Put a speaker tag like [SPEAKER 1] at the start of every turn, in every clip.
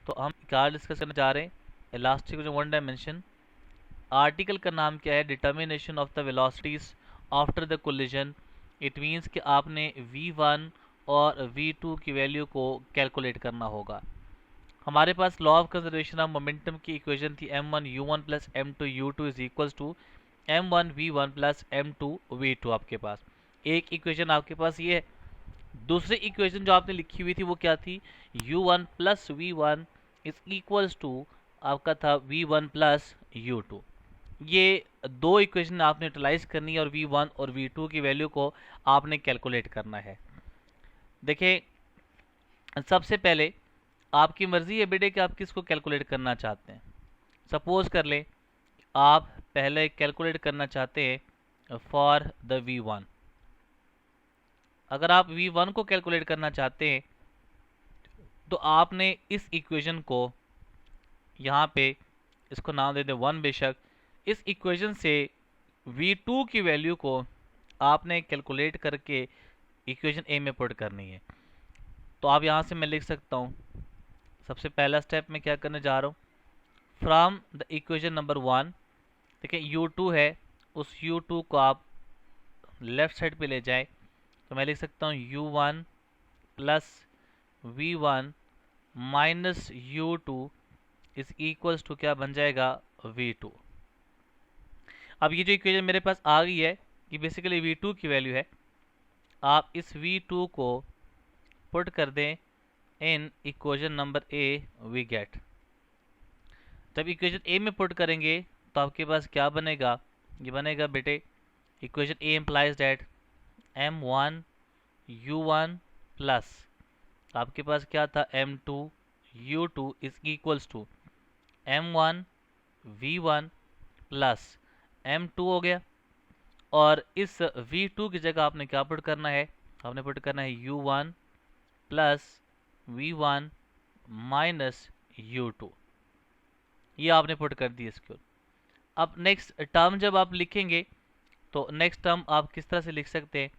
[SPEAKER 1] तो हम क्या डिस्कस करना चाह रहे हैं, इलास्टिक जो वन डायमेंशन। आर्टिकल का नाम क्या है, determination of the velocities after the collision. It means कि आपने v1 और v2 की वैल्यू को कैलकुलेट करना होगा। हमारे पास law of conservation of momentum की इक्वेशन थी m1u1 plus m2u2 is equals to m1v1 plus m2v2। आपके पास एक इक्वेशन आपके पास ये है। दूसरी इक्वेशन जो आपने लिखी हुई थी वो क्या थी, u1 plus v1 is equals to आपका था v1 प्लस u2। ये दो इक्वेशन आपने यूटिलाइज करनी है और v1 और v2 की वैल्यू को आपने कैलकुलेट करना है। देखिए, सबसे पहले आपकी मर्जी है बेटे कि आप किसको कैलकुलेट करना चाहते हैं। सपोज कर लें आप पहले कैलकुलेट करना चाहते हैं फॉर द v1। अगर आप v1 को कैलकुलेट करना चाहते हैं तो आपने इस इक्वेशन को यहाँ पे इसको नाम दे दें 1 बेशक। इस इक्वेशन से v2 की वैल्यू को आपने कैलकुलेट करके इक्वेशन ए में पुट करनी है। तो आप यहाँ से मैं लिख सकता हूँ, सबसे पहला स्टेप मैं क्या करने जा रहा हूँ, फ्रॉम द इक्वेशन नंबर 1। देखिए u2 है, उस u2 को आप लेफ्ट साइड पे ले जाएं तो मैं लिख सकता हूँ u1 plus v1 minus u2 is equals to क्या बन जाएगा, v2। अब ये जो इक्वेशन मेरे पास आ गई है ये बेसिकली v2 की वैल्यू है। आप इस v2 को पुट कर दें in equation number A, we get. जब इक्वेशन ए में पुट करेंगे तो आपके पास क्या बनेगा, ये बनेगा बेटे equation A implies that m1 u1 plus आपके पास क्या था m2 u2 is equals to m1 v1 plus m2 हो गया। और इस v2 की जगह आपने क्या पुट करना है, आपने पुट करना है u1 plus v1 minus u2। ये आपने पुट कर दिया इसके। अब नेक्स्ट टर्म जब आप लिखेंगे तो नेक्स्ट टर्म आप किस तरह से लिख सकते हैं,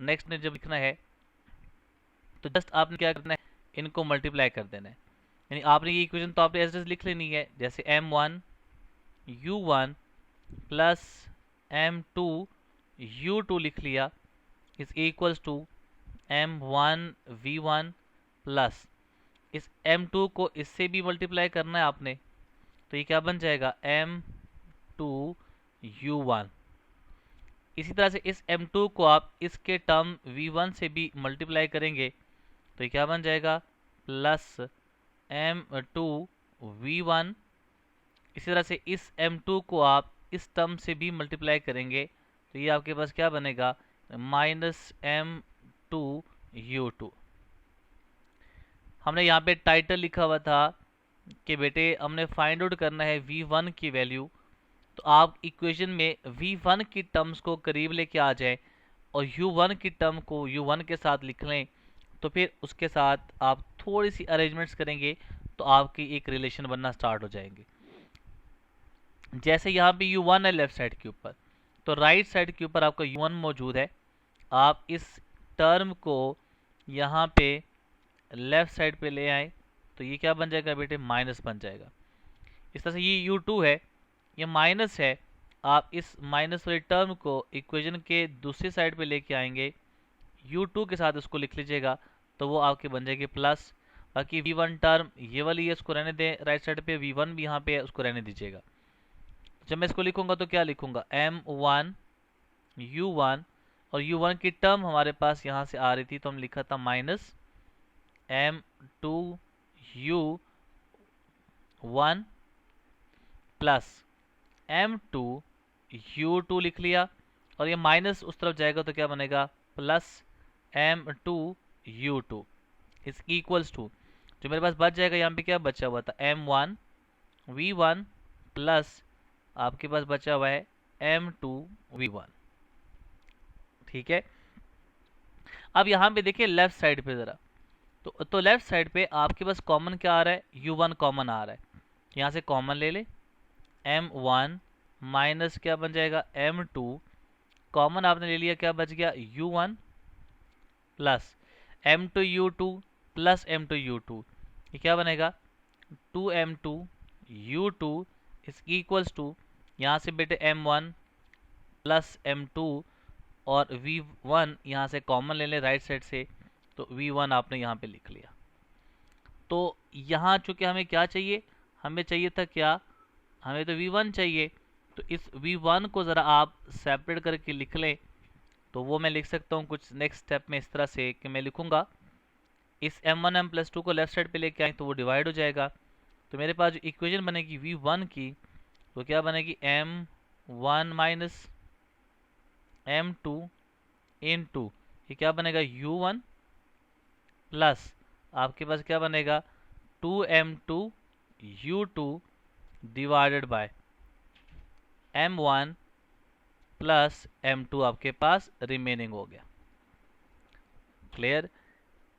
[SPEAKER 1] नेक्स्ट ने जब लिखना है तो जस्ट आपने क्या करना है, इनको मल्टीप्लाई कर देना है। यानी आपने ये इक्वेशन तो आपने एज लिख लेनी है, जैसे m1 u1 plus m2 u2 लिख लिया is equals to m1 v1 plus इस m2 को इससे भी मल्टीप्लाई करना है आपने, तो ये क्या बन जाएगा m2 u1। इसी तरह से इस m2 को आप इसके टर्म v1 से भी मल्टीप्लाई करेंगे तो ये क्या बन जाएगा प्लस m2 v1। इसी तरह से इस m2 को आप इस टर्म से भी मल्टीप्लाई करेंगे तो ये आपके पास क्या बनेगा माइनस m2 u2। हमने यहाँ पे टाइटल लिखा हुआ था कि बेटे हमने फाइंड आउट करना है v1 की वैल्यू। तो आप इक्वेशन में v1 की टर्म्स को करीब लेके आ जाएं और u1 की टर्म को u1 के साथ लिख लें, तो फिर उसके साथ आप थोड़ी सी अरेंजमेंट्स करेंगे तो आपकी एक रिलेशन बनना स्टार्ट हो जाएंगे। जैसे यहाँ पे u1 है लेफ्ट साइड के ऊपर, तो राइट साइड के ऊपर आपका u1 मौजूद है। आप इस टर्म को यहाँ पे लेफ्ट साइड पे ले आए तो ये क्या बन जाएगा बेटे, माइनस बन जाएगा। इस तरह से ये u2 है, ये माइनस है। आप इस माइनस वाले टर्म को इक्वेशन के दूसरी साइड पे लेके आएंगे, u2 के साथ इसको लिख लीजिएगा तो वो आपके बन जाएगी प्लस। बाकी v1 टर्म ये वाली है, इसको रहने दें राइट साइड पे, v1 भी यहाँ पे है उसको रहने दीजिएगा। जब मैं इसको लिखूंगा तो क्या लिखूंगा m1 u1 और u1 की टर्म हमारे पास यहाँ से आ रही थी तो हम लिखा था minus m2 u1 plus m2 u2 लिख लिया और ये माइनस उस तरफ जाएगा तो क्या बनेगा plus m2 u2 is equals to, जो मेरे पास बच जाएगा यहाँ पे क्या बचा हुआ था m1 v1 प्लस आपके पास बचा हुआ है m2 v1। ठीक है, अब यहाँ पे देखिए लेफ्ट साइड पे ज़रा, तो लेफ्ट साइड पे आपके पास कॉमन क्या आ रहा है, u1 कॉमन आ रहा है। यहाँ से कॉमन ले ले, m1 माइनस क्या बन जाएगा m2, कॉमन आपने ले लिया क्या बच गया u1 plus m2 u2 plus m2 u2, ये क्या बनेगा 2m2 u2 is equals to, यहाँ से बेटे m1 प्लस m2 और v1 यहाँ से कॉमन ले लें राइट साइड से, तो v1 आपने यहाँ पे लिख लिया। तो यहाँ चूंकि हमें क्या चाहिए, हमें चाहिए था क्या, हमें तो v1 चाहिए, तो इस v1 को ज़रा आप सेपरेट करके लिख लें। तो वो मैं लिख सकता हूँ कुछ नेक्स्ट स्टेप में इस तरह से कि मैं लिखूँगा इस m1 m+2 को लेफ्ट साइड पे लेके आए तो वो डिवाइड हो जाएगा। तो मेरे पास जो इक्वेशन बनेगी v1 की, वो क्या बनेगी, m1 माइनस m2 इनटू, ये क्या बनेगा u1 प्लस आपके पास क्या बनेगा 2m2 u2 divided by m1 plus m2 आपके पास रिमेनिंग हो गया। क्लियर।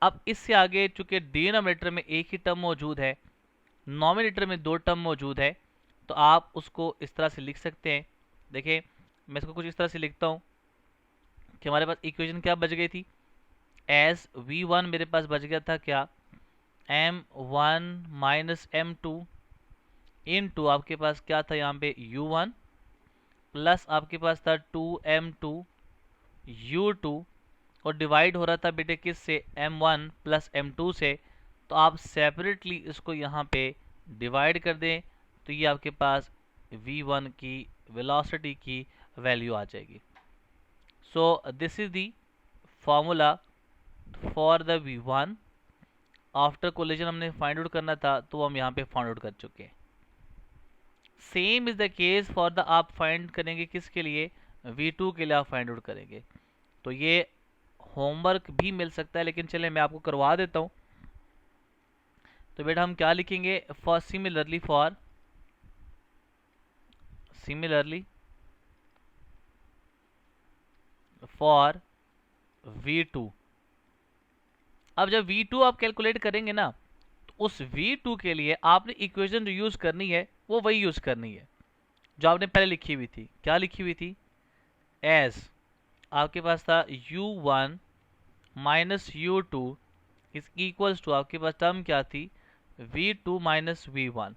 [SPEAKER 1] अब इससे आगे चूंकि डिनोमिनेटर में एक ही टर्म मौजूद है, नॉमिनेटर में दो टर्म मौजूद है, तो आप उसको इस तरह से लिख सकते हैं। देखिए मैं इसको कुछ इस तरह से लिखता हूँ कि हमारे पास इक्वेशन क्या बच गई थी, एज v1 मेरे पास बच गया था क्या, m1 माइनस m2 इनटू आपके पास क्या था यहाँ पे u1 प्लस आपके पास था 2m2 u2 और डिवाइड हो रहा था बेटे किस से, m1 प्लस m2 से। तो आप सेपरेटली इसको यहाँ पे डिवाइड कर दें तो ये आपके पास v1 की वेलोसिटी की वैल्यू आ जाएगी। So this is the formula for the v1। After collision हमने फाइंड आउट करना था तो हम यहाँ पे फाइंड आउट कर चुके हैं। Same is the case for the, आप फाइंड करेंगे किसके लिए, v2 के लिए आप फाइंड आउट करेंगे। तो ये होमवर्क भी मिल सकता है, लेकिन चले मैं आपको करवा देता हूं। तो बेटा हम क्या लिखेंगे, फॉर सिमिलरली फॉर v2। अब जब v2 आप कैलकुलेट करेंगे ना, तो उस v2 के लिए आपने इक्वेशन जो यूज करनी है वो वही यूज करनी है जो आपने पहले लिखी हुई थी। क्या लिखी हुई थी, एज आपके पास था u1 minus u2 is equals to, आपके पास टर्म क्या थी, v2 माइनस v1।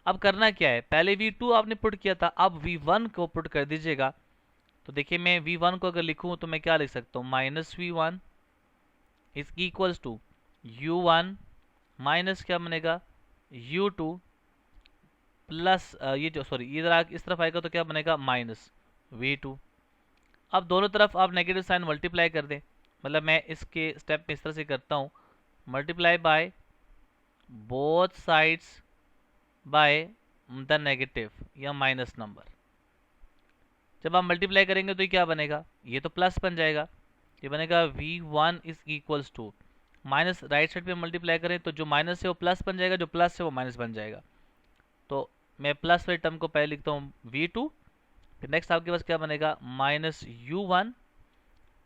[SPEAKER 1] अब करना क्या है, पहले v2 आपने पुट किया था, अब v1 को पुट कर दीजिएगा। तो देखिए मैं v1 को अगर लिखूं तो मैं क्या लिख सकता हूँ, minus v1 is equals to u1 minus क्या बनेगा u2 प्लस ये जो सॉरी इधर इस तरफ आएगा तो क्या बनेगा माइनस v2। अब दोनों तरफ आप नेगेटिव साइन मल्टीप्लाई कर दें, मतलब मैं इसके स्टेप में इस तरह से करता हूँ, multiply by both sides by the negative या माइनस नंबर। जब आप मल्टीप्लाई करेंगे तो ये क्या बनेगा, ये तो प्लस बन जाएगा, ये बनेगा v1 is equals to, minus right side पे मल्टीप्लाई करें तो जो माइनस है वो प्लस बन जाएगा, जो प्लस है वो माइनस बन जाएगा। तो मैं प्लस वाले टर्म को पहले लिखता हूँ v2, फिर नेक्स्ट आपके पास क्या बनेगा माइनस u1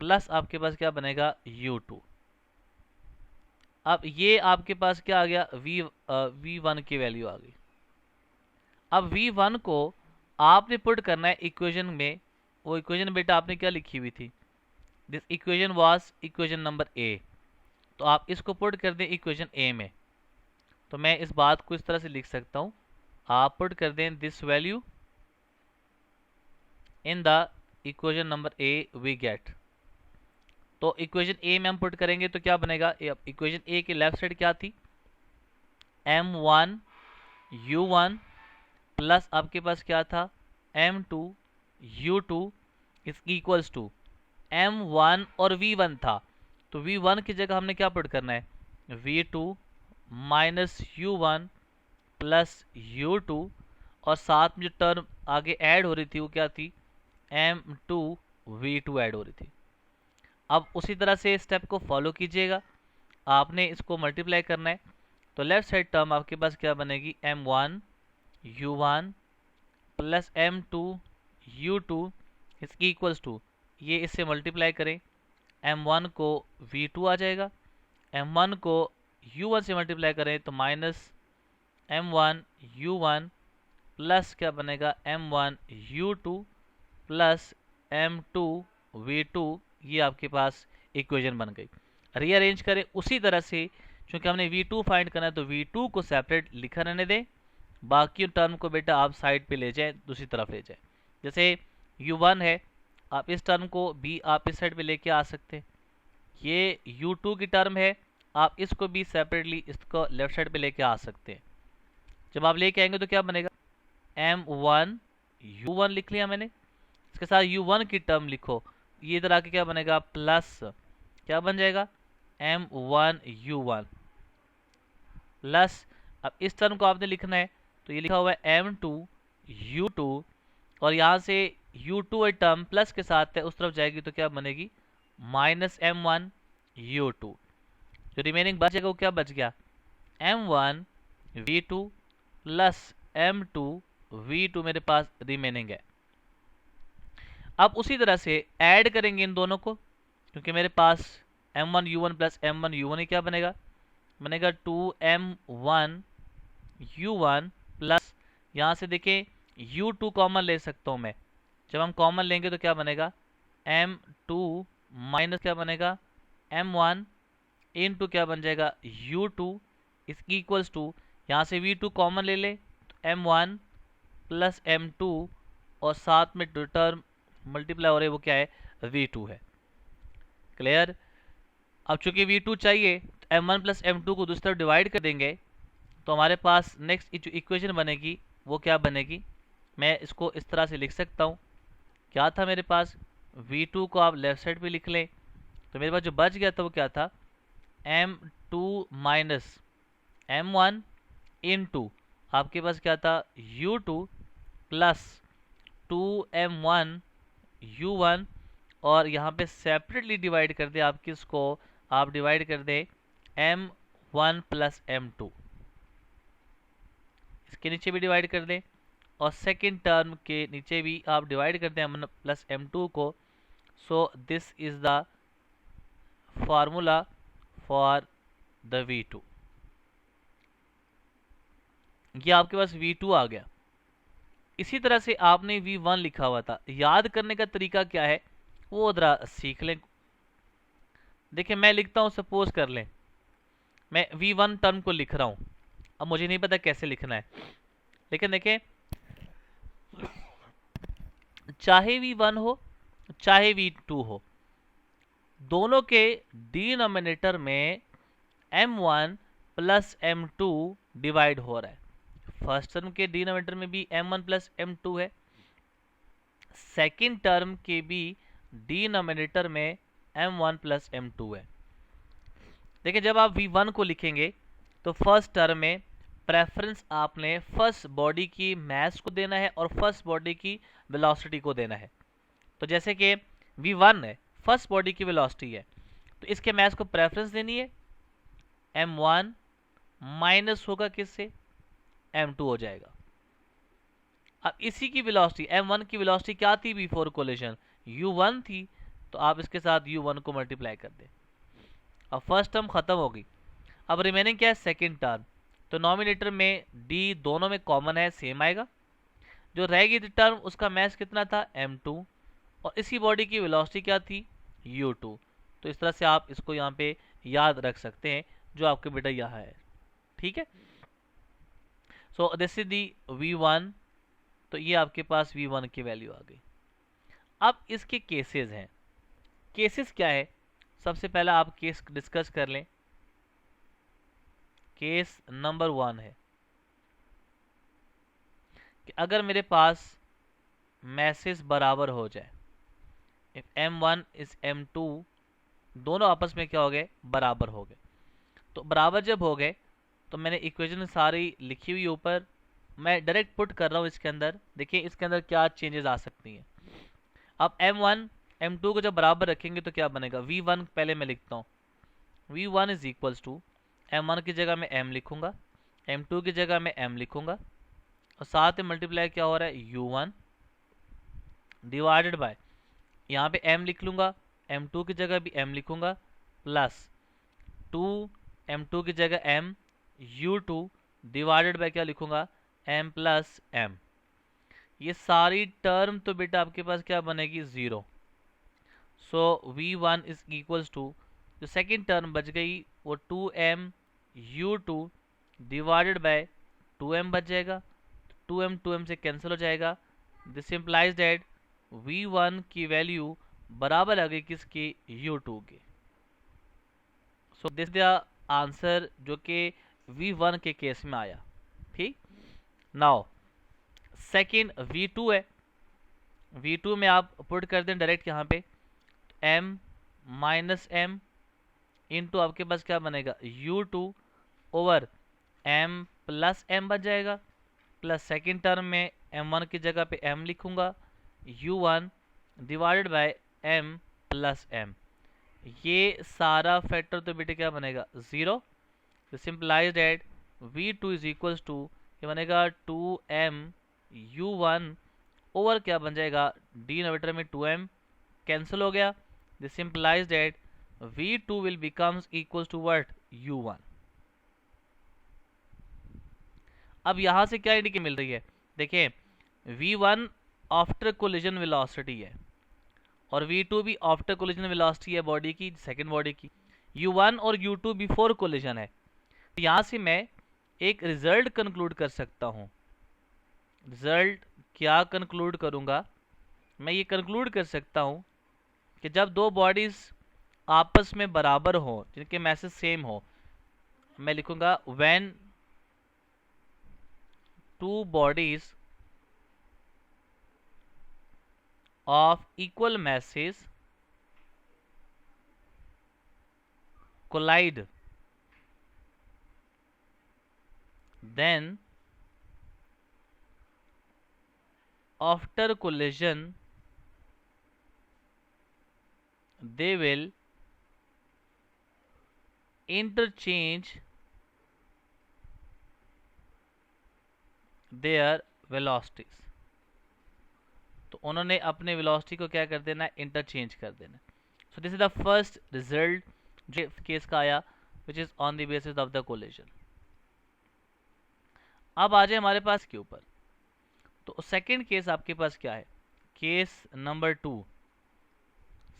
[SPEAKER 1] प्लस आपके पास क्या बनेगा u2। अब ये आपके पास क्या आ गया, v1 की वैल्यू आ गई। अब v1 को आपने पुट करना है इक्वेशन में, वो इक्वेशन बेटा आपने क्या लिखी हुई थी, this equation was equation number ए। तो आप इसको पुट कर दें इक्वेशन ए में। तो मैं इस बात को इस तरह से लिख सकता हूँ, आप पुट कर दें this value in the equation number A we get. तो इक्वेशन ए में हम पुट करेंगे तो क्या बनेगा, इक्वेशन ए की लेफ्ट साइड क्या थी, m1 u1 प्लस आपके पास क्या था m2 u2 is equals to m1 और v1 था, तो v1 की जगह हमने क्या पुट करना है, v2 minus u1 plus u2 और साथ में जो टर्म आगे ऐड हो रही थी वो क्या थी, m2 v2 ऐड हो रही थी। अब उसी तरह से स्टेप को फॉलो कीजिएगा, आपने इसको मल्टीप्लाई करना है। तो लेफ्ट साइड टर्म आपके पास क्या बनेगी, m1 u1 plus m2 u2 is equals to, ये इससे मल्टीप्लाई करें, m1 को v2 आ जाएगा, m1 को u1 से मल्टीप्लाई करें तो माइनस m1 u1 प्लस क्या बनेगा m1 u2 plus m2 v2। ये आपके पास इक्वेशन बन गई। रीअरेंज करें उसी तरह से क्योंकि हमने v2 फाइंड करना है तो v2 को सेपरेट लिखा रहने दें, बाकी टर्म को बेटा आप साइड पे ले जाए, दूसरी तरफ ले जाए। जैसे u1 है, आप इस टर्म को भी आप इस साइड पे लेके आ सकते हैं। ये u2 की टर्म है, आप इसको भी सेपरेटली इसको लेफ्ट साइड पे लेके आ सकते हैं। जब आप लेके आएंगे तो क्या बनेगा, m1 u1 लिख लिया मैंने, इसके साथ u1 की टर्म लिखो, ये इधर आके क्या बनेगा, प्लस क्या बन जाएगा, m1 u1 प्लस, अब इस टर्म को आपने लिखना है तो ये लिखा हुआ है m2 u2, और यहाँ से u2 टर्म प्लस के साथ है उस तरफ जाएगी तो क्या बनेगी, माइनस m1 u2। जो रिमेनिंग बच जाएगा वो क्या बच गया, m1 v2 plus m2 v2 मेरे पास रिमेनिंग है। अब उसी तरह से ऐड करेंगे इन दोनों को, क्योंकि मेरे पास m1 u1 plus m1 u1 ही क्या बनेगा, बनेगा 2m1 u1 प्लस, यहाँ से देखें u2 कॉमन ले सकता हूँ मैं, जब हम कॉमन लेंगे तो क्या बनेगा, m2 माइनस क्या बनेगा, m1 इनटू क्या बन जाएगा, u2 इज इक्वल्स टू, यहाँ से v2 कॉमन ले ले तो m1 प्लस m2 और साथ में टर्म मल्टीप्लाई हो रहे वो क्या है, v2 है। क्लियर। अब चूंकि v2 चाहिए तो m1 प्लस m2 को दूसरी तरफ डिवाइड कर देंगे तो हमारे पास नेक्स्ट जो इक्वेशन बनेगी वो क्या बनेगी, मैं इसको इस तरह से लिख सकता हूँ, क्या था मेरे पास, v2 को आप लेफ्ट साइड पे लिख लें तो मेरे पास जो बच गया था वो क्या था, m2 माइनस m1 इनटू आपके पास क्या था, u2 प्लस 2m1 u1, और यहाँ पे सेपरेटली डिवाइड कर दे, आप किसको, आप डिवाइड कर दे m1 प्लस m2, इसके नीचे भी डिवाइड कर दें, और सेकेंड टर्म के नीचे भी आप डिवाइड कर दें m1 प्लस m2 को। So this is the formula for the v2। ये आपके पास v2 आ गया। इसी तरह से आपने v1 लिखा हुआ था, याद करने का तरीका क्या है वो जरा सीख लें। देखिए मैं लिखता हूं, सपोज कर लें मैं v1 टर्म को लिख रहा हूं, अब मुझे नहीं पता कैसे लिखना है, लेकिन देखें चाहे v1 हो चाहे v2 हो, दोनों के डिनोमिनेटर में m1 प्लस m2 डिवाइड हो रहा है। फर्स्ट टर्म के डिनोमिनेटर में भी m1 प्लस m2 है, सेकेंड टर्म के भी डिनोमिनेटर में m1 प्लस m2 है। देखिए जब आप v1 को लिखेंगे तो फर्स्ट टर्म में प्रेफरेंस आपने फर्स्ट बॉडी की मास को देना है और फर्स्ट बॉडी की वेलोसिटी को देना है। तो जैसे कि v1 है, फर्स्ट बॉडी की वेलोसिटी है, तो इसके मास को प्रेफरेंस देनी है, m1 माइनस होगा किससे, m2 हो जाएगा। अब इसी की वेलोसिटी m1 की वेलोसिटी क्या थी बिफोर कोलिजन, u1 थी, तो आप इसके साथ u1 को मल्टीप्लाई कर दें। अब फर्स्ट टर्म खत्म होगी, अब रिमेनिंग क्या है, सेकेंड टर्म, तो नॉमिनेटर में d दोनों में कॉमन है, सेम आएगा। जो रहेगी टर्म उसका मास कितना था, m2, और इसी बॉडी की वेलोसिटी क्या थी, u2। तो इस तरह से आप इसको यहाँ पे याद रख सकते हैं जो आपके बेटा यहाँ है, ठीक है। So this is the v1, तो ये आपके पास v1 की वैल्यू आ गई। अब इसके केसेस हैं, केसेस क्या है, सबसे पहला आप केस डिस्कस कर लें। केस नंबर 1 है कि अगर मेरे पास मैसेज बराबर हो जाए, इफ m1 इज m2, दोनों आपस में क्या हो गए, बराबर हो गए। तो बराबर जब हो गए तो मैंने इक्वेशन सारी लिखी हुई ऊपर, मैं डायरेक्ट पुट कर रहा हूँ इसके अंदर। देखिए इसके अंदर क्या चेंजेस आ सकती हैं। अब m1 m2 को जब बराबर रखेंगे तो क्या बनेगा, v1 पहले मैं लिखता हूँ, v1 is equals to m1 की जगह मैं m लिखूंगा, m2 की जगह मैं m लिखूंगा, और साथ में मल्टीप्लाई क्या हो रहा है, u1 डिवाइडेड बाय, यहाँ पे m लिख लूंगा, m2 की जगह भी m लिखूंगा, प्लस 2 m2 की जगह m, u2 डिवाइडेड बाय क्या लिखूंगा, m प्लस m। ये सारी टर्म तो बेटा आपके पास क्या बनेगी, 0। So v1 is equals to, जो सेकेंड टर्म बच गई वो 2m u2 divided by 2m बच जाएगा, 2m से कैंसिल हो जाएगा। दिस इम्प्लाइज दैट v1 की वैल्यू बराबर आ गई किसकी, u2 के। सो दिस द आंसर जो कि v1 के केस में आया। ठीक, नाउ सेकेंड v2 है, v2 में आप पुट कर दें डायरेक्ट यहाँ पे m माइनस एम इंटू आपके पास क्या बनेगा u2 over m plus m बच जाएगा, प्लस सेकेंड टर्म में m1 की जगह पे m लिखूंगा, u1 divided by m plus m। ये सारा फैक्टर तो बेटे क्या बनेगा 0। This implies that v2 is equals to ये बनेगा 2m u1 ओवर क्या बन जाएगा डिनोमिनेटर में 2m कैंसिल हो गया। This implies that v2 will becomes equals to what u1। अब यहां से क्या इंडिकेट मिल रही है, देखिए v1 आफ्टर कोलिजन वेलोसिटी है और v2 भी आफ्टर कोलिजन वेलोसिटी है बॉडी की, सेकंड बॉडी की। u1 और u2 बिफोर कोलिजन है। यहां से मैं एक रिजल्ट कंक्लूड कर सकता हूं। रिजल्ट क्या कंक्लूड करूंगा, मैं ये कंक्लूड कर सकता हूं कि जब दो बॉडीज आपस में बराबर हो, जिनके मैसेज सेम हो, मैं लिखूंगा when two bodies of equal masses collide, then after collision they will interchange their velocities। तो उन्होंने अपने वेलोसिटी को क्या कर देना, इंटरचेंज कर देना। So this is the first result जो केस का आया which is on the basis of the collision. अब आ जाए हमारे पास के ऊपर, तो सेकंड केस आपके पास क्या है, केस नंबर 2।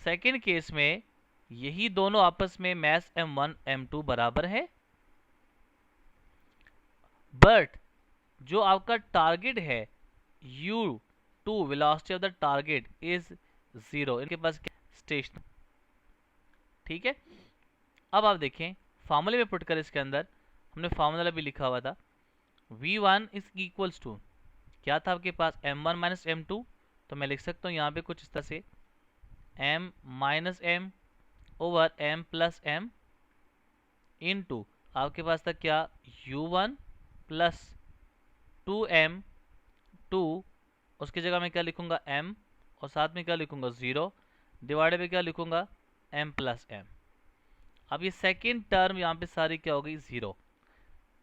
[SPEAKER 1] सेकंड केस में यही दोनों आपस में मैस m1 m2 बराबर है, बट जो आपका टारगेट है u2 velocity of the target is 0, इनके पास स्टेशन। ठीक है, अब आप देखें फार्मूले में पुट कर, इसके अंदर हमने फार्मूला भी लिखा हुआ था, v1 इज इक्वल्स टू क्या था आपके पास m1 माइनस m2, तो मैं लिख सकता हूँ यहाँ पे कुछ इस तरह से m minus m over m plus m into आपके पास था क्या u1 प्लस 2m 2, उसकी जगह मैं क्या लिखूंगा m और साथ में क्या लिखूंगा 0 डिवाइडेड पे क्या लिखूंगा m प्लस m। अब ये सेकेंड टर्म यहाँ पे सारी क्या हो गई 0,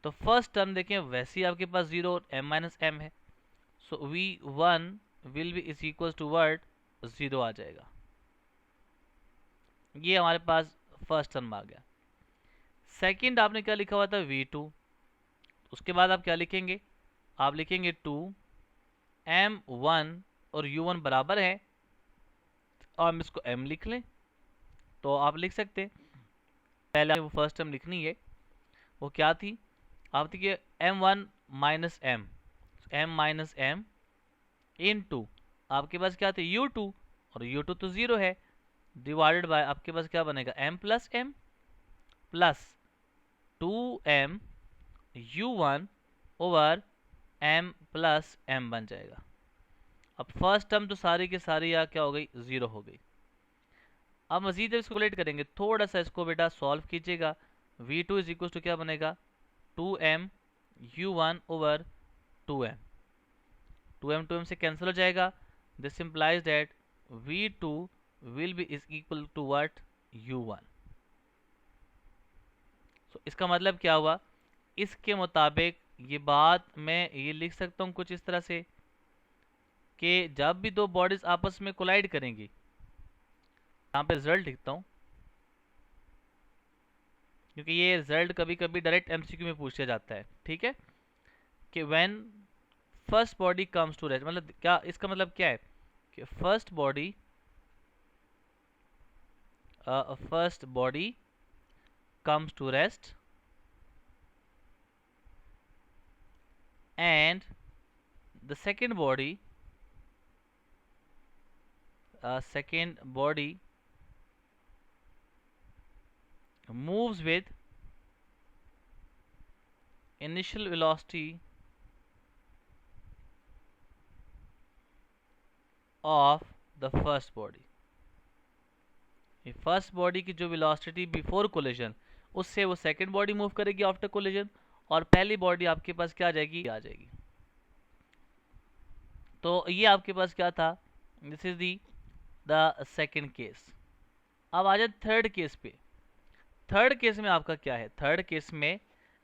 [SPEAKER 1] तो फर्स्ट टर्म देखें वैसे ही आपके पास 0 और m माइनस m है, so v1 will be is equal to word 0 आ जाएगा। ये हमारे पास फर्स्ट टर्म आ गया। सेकंड आपने क्या लिखा हुआ था v2, उसके बाद आप क्या लिखेंगे, आप लिखेंगे 2 m1 और u1 बराबर है, और हम इसको m लिख लें तो आप लिख सकते हैं। पहले वो फर्स्ट टर्म लिखनी है, वो क्या थी, आप देखिए m1 minus m minus m into आपके पास क्या थे u2 और u2 तो 0 है, डिवाइडेड बाय आपके पास क्या बनेगा m plus m plus 2m u1 over m plus m बन जाएगा। अब फर्स्ट टर्म तो सारी की सारी या क्या हो गई 0 हो गई। अब मजीद इसको कैलकुलेट करेंगे, थोड़ा सा इसको बेटा सॉल्व कीजिएगा। v2 इज इक्वल टू क्या बनेगा 2m u1 over 2m, 2m से कैंसिल हो जाएगा। This implies that v2 will be is equal to what u1। So इसका मतलब क्या हुआ, इसके मुताबिक ये बात मैं ये लिख सकता हूँ कुछ इस तरह से कि जब भी दो बॉडीज आपस में कोलाइड करेंगी, यहाँ पे रिजल्ट लिखता हूँ क्योंकि ये रिजल्ट कभी कभी डायरेक्ट एमसीक्यू में पूछा जाता है। ठीक है, कि when first body comes to rest, मतलब क्या इसका मतलब क्या है कि first body comes to rest and the second body moves with initial velocity of the first body। ये फर्स्ट बॉडी की जो वेलोसिटी बिफोर कोलिजन, उससे वो सेकंड बॉडी मूव करेगी आफ्टर कोलिजन, और पहली बॉडी आपके पास क्या आ जाएगी। तो ये आपके पास क्या था, this is the second case. अब आ जाए थर्ड केस पे। थर्ड केस में आपका क्या है, थर्ड केस में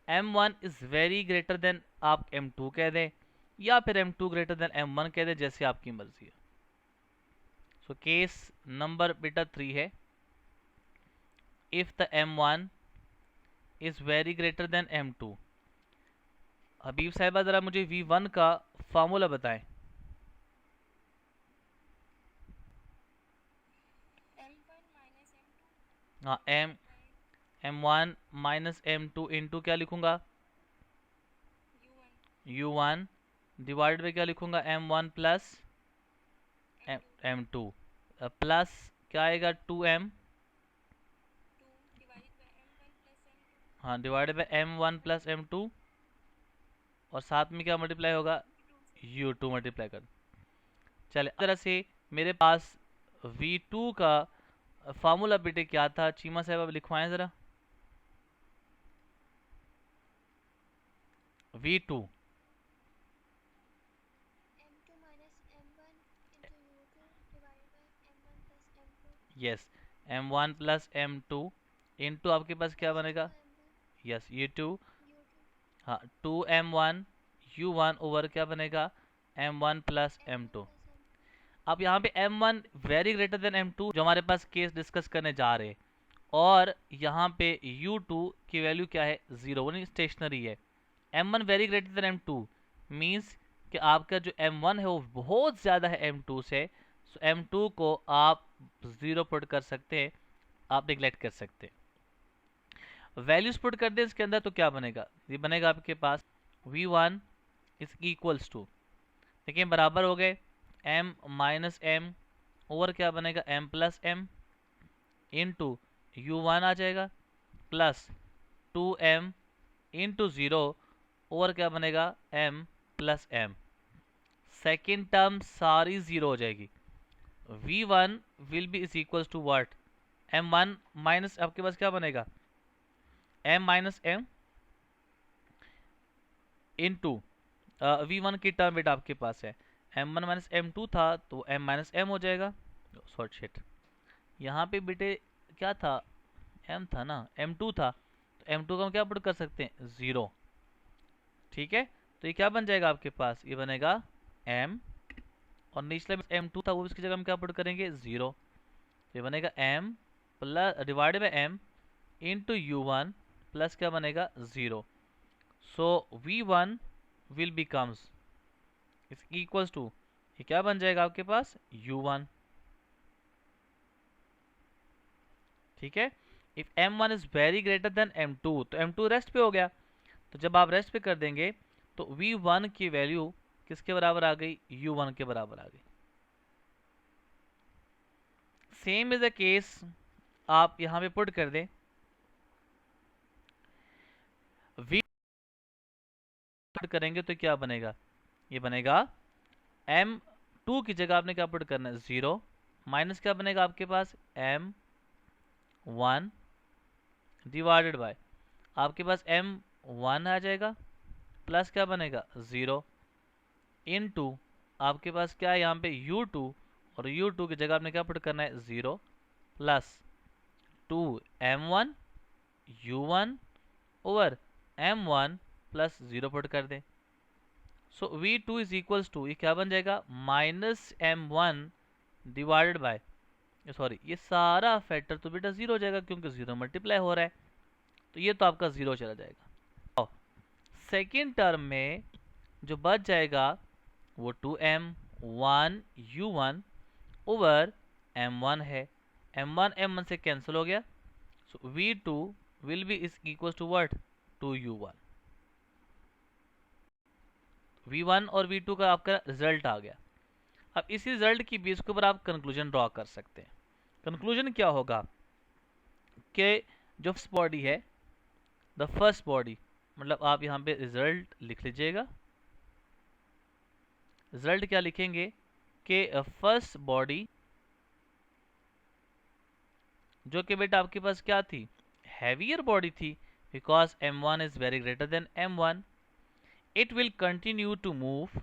[SPEAKER 1] m1 is very greater then आप m2 कह दें, या फिर m2 ग्रेटर देन m1 कह दें, जैसे आपकी मर्जी है। सो केस नंबर बेटा 3 है, if the m1 is very greater than m2। हबीब साहिबा जरा मुझे v1 का फार्मूला बताएं। हाँ, m1 माइनस m2 इंटू क्या लिखूंगा, u1 डिवाइड में क्या लिखूंगा, m1 प्लस m2 प्लस क्या आएगा 2m, हाँ divide by m1 plus m2, और साथ में क्या मल्टीप्लाई होगा, u2 मल्टीप्लाई कर। चले, इस तरह से मेरे पास v2 का फार्मूला बेटे क्या था, चीमा साहब आप लिखवाएं जरा। v2 yes m1 plus m2 into आपके पास क्या बनेगा, यस u2, हाँ 2m1 u1 ओवर क्या बनेगा, m1 प्लस m2। अब यहाँ पे m1 very greater than m2 जो हमारे पास केस डिस्कस करने जा रहे हैं, और यहाँ पे u2 की वैल्यू क्या है, 0, यानी स्टेशनरी है। m1 very greater than m2 means कि आपका जो m1 है वो बहुत ज़्यादा है m2 से, सो m2 को आप 0 पुट कर सकते हैं, आप निगलेक्ट कर सकते हैं। वैल्यूज पुट कर दें इसके अंदर तो क्या बनेगा, ये बनेगा आपके पास v1 इज इक्वल्स टू, देखिए बराबर हो गए m माइनस m ओवर क्या बनेगा m plus m into u1 आ जाएगा प्लस 2m इंटू 0 ओवर क्या बनेगा m plus m। Second term सारी 0 हो जाएगी। v1 will be is equal to what, m1 minus आपके पास क्या बनेगा m minus m into v1 की टर्म बेटा आपके पास है m1 माइनस m2 था तो m माइनस m हो जाएगा। सॉर्ट शिट, यहाँ पे बेटे क्या था, m था ना, m2 था, तो m2 को हम क्या पुट कर सकते हैं, 0। ठीक है, तो ये क्या बन जाएगा आपके पास, ये बनेगा m, और निचले में m2 था वो इसकी जगह हम क्या पुट करेंगे, 0। ये बनेगा m plus divide by m into u1 plus क्या बनेगा 0। So v1 will becomes is equals to, ये क्या बन जाएगा आपके पास u1। ठीक है, if m1 is very greater than m2 तो m2 रेस्ट पे हो गया, तो जब आप रेस्ट पे कर देंगे तो v1 की वैल्यू किसके बराबर आ गई, u1 के बराबर आ गई। सेम इज द केस आप यहां पे पुट कर दें, v पुट करेंगे तो क्या बनेगा, ये बनेगा m2 की जगह आपने क्या पुट करना है, 0 माइनस क्या बनेगा आपके पास m1 डिवाइडेड बाय आपके पास m1 आ जाएगा प्लस क्या बनेगा 0 इनटू आपके पास क्या है यहाँ पे u2, और u2 की जगह आपने क्या पुट करना है 0 plus 2m1 u1 over m1 plus 0 put कर दें। सो v2 इज इक्वल्स टू, ये क्या बन जाएगा minus m1 divided by, sorry ये सारा फैक्टर तो बेटा 0 हो जाएगा क्योंकि 0 मल्टीप्लाई हो रहा है, तो ये तो आपका 0 चला जाएगा। सेकेंड टर्म में जो बच जाएगा वो 2m1 u1 ओवर m1 है, m1 m1 से कैंसिल हो गया, so v2 will be is equal to what, 2u1। v1 और v2 का आपका रिजल्ट आ गया। अब इस रिजल्ट की बेस के ऊपर आप कंक्लूजन ड्रॉ कर सकते हैं। कंक्लूजन क्या होगा कि जो फर्स्ट बॉडी है, द फर्स्ट बॉडी, मतलब आप यहाँ पे रिजल्ट लिख लीजिएगा। रिजल्ट क्या लिखेंगे कि फर्स्ट बॉडी जो कि बेटा आपके पास क्या थी, हैवियर बॉडी थी, because m1 is very greater then m1, it will continues to move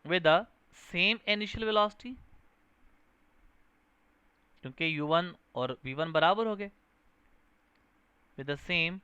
[SPEAKER 1] with the same initial velocity, क्योंकि u1 और v1 बराबर हो गए, with the same